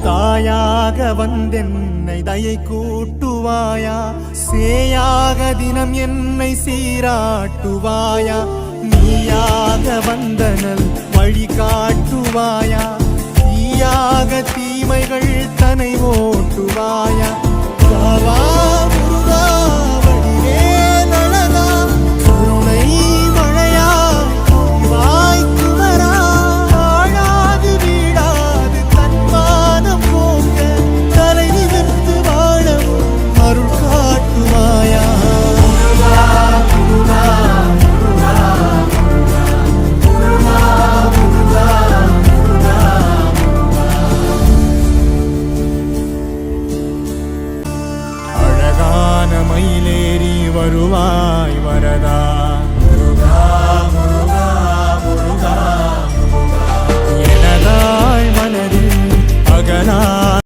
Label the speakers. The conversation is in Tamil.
Speaker 1: தாயாக வந்தென்னை தயை கூட்டுவாயா, சேயாக தினம் என்னை சீராட்டுவாயா, நீயாக வந்தனல் வழி காட்டுவாயா, தீயாக தீமைகள் தனை ஓட்டுவாயா, வாவா முருகா வடிவேல் அழகா, கருணை மழையா வாய் குமரா, வாழாது வீடாது தன்மானம் போங்க, தலை நிமிர்ந்து வாழவும் அருள் காட்டுவாயா. அழகான மயிலேறி வருவாய் வரதா, முருகா முருகா முருகா, எனதாய் மனதில் அகலா